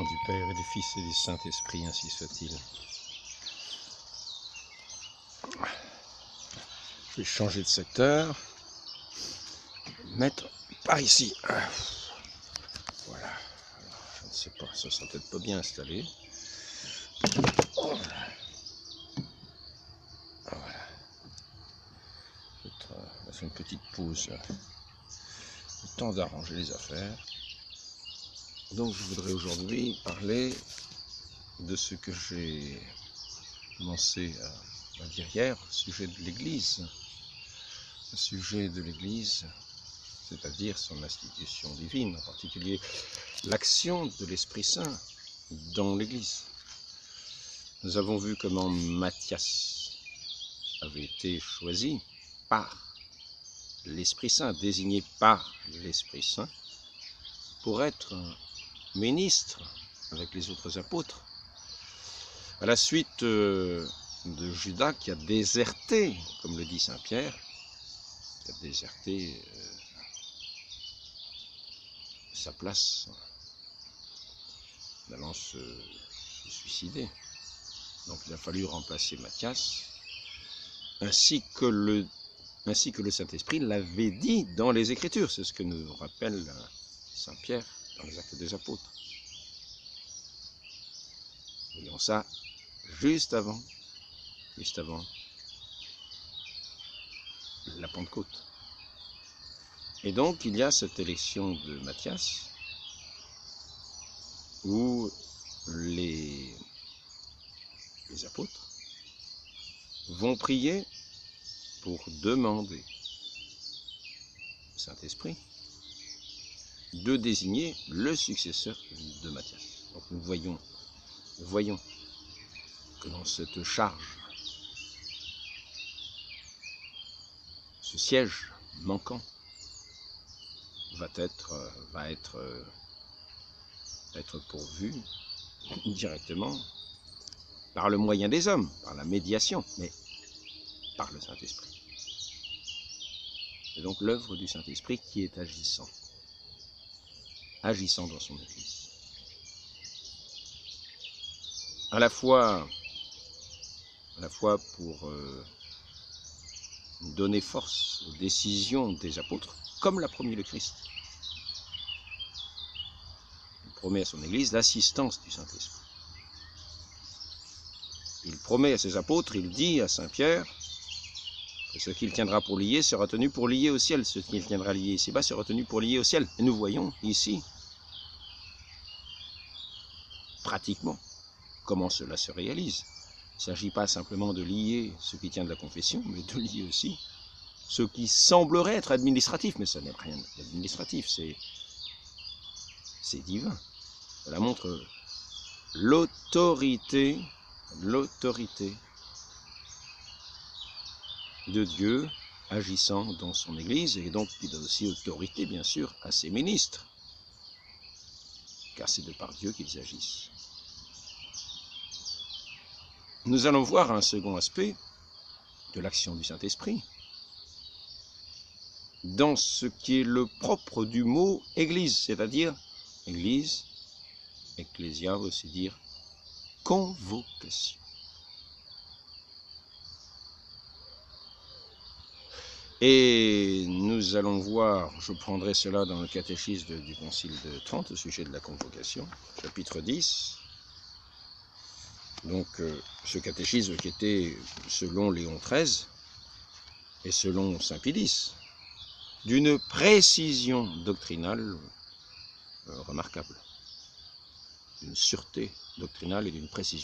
du Père et du Fils et du Saint-Esprit, ainsi soit-il. Je vais changer de secteur, mettre par ici. Voilà. Alors, je ne sais pas, ça sera peut-être pas bien installé. Voilà. Je vais faire une petite pause. Le temps d'arranger les affaires. Donc je voudrais aujourd'hui parler de ce que j'ai commencé à dire hier, au sujet de l'Église. Le sujet de l'Église, c'est-à-dire son institution divine, en particulier l'action de l'Esprit Saint dans l'Église. Nous avons vu comment Matthias avait été choisi par l'Esprit Saint, désigné par l'Esprit Saint, pour être ministre avec les autres apôtres, à la suite de Judas qui a déserté, comme le dit Saint Pierre, qui a déserté sa place en allant se suicider. Donc il a fallu remplacer Matthias, ainsi que le Saint-Esprit l'avait dit dans les Écritures. C'est ce que nous rappelle Saint Pierre dans les Actes des Apôtres. Voyons ça juste avant la Pentecôte. Et donc il y a cette élection de Matthias où les apôtres vont prier pour demander au Saint-Esprit de désigner le successeur de Matthias. Donc nous voyons que dans cette charge, ce siège manquant va être pourvu directement par le moyen des hommes, par la médiation, mais par le Saint-Esprit. C'est donc l'œuvre du Saint-Esprit qui est agissant dans son Église. À la fois pour donner force aux décisions des apôtres, comme l'a promis le Christ. Il promet à son Église l'assistance du Saint-Esprit. Il promet à ses apôtres, il dit à Saint Pierre, que ce qu'il tiendra pour lier sera tenu pour lier au ciel, ce qu'il tiendra lié ici-bas sera tenu pour lier au ciel. Et nous voyons ici, pratiquement, comment cela se réalise. Il ne s'agit pas simplement de lier ce qui tient de la confession, mais de lier aussi ce qui semblerait être administratif, mais ça n'est rien d'administratif, c'est divin. Cela montre l'autorité de Dieu agissant dans son Église, et donc qui donne aussi autorité, bien sûr, à ses ministres, car c'est de par Dieu qu'ils agissent. Nous allons voir un second aspect de l'action du Saint-Esprit, dans ce qui est le propre du mot « Église », c'est-à-dire « Église », « Ecclésia » veut aussi dire « convocation ». Et nous allons voir, je prendrai cela dans le catéchisme du Concile de Trente, au sujet de la convocation, chapitre 10. Donc ce catéchisme qui était, selon Léon XIII et selon Saint Pie X, d'une précision doctrinale remarquable, d'une sûreté doctrinale et d'une précision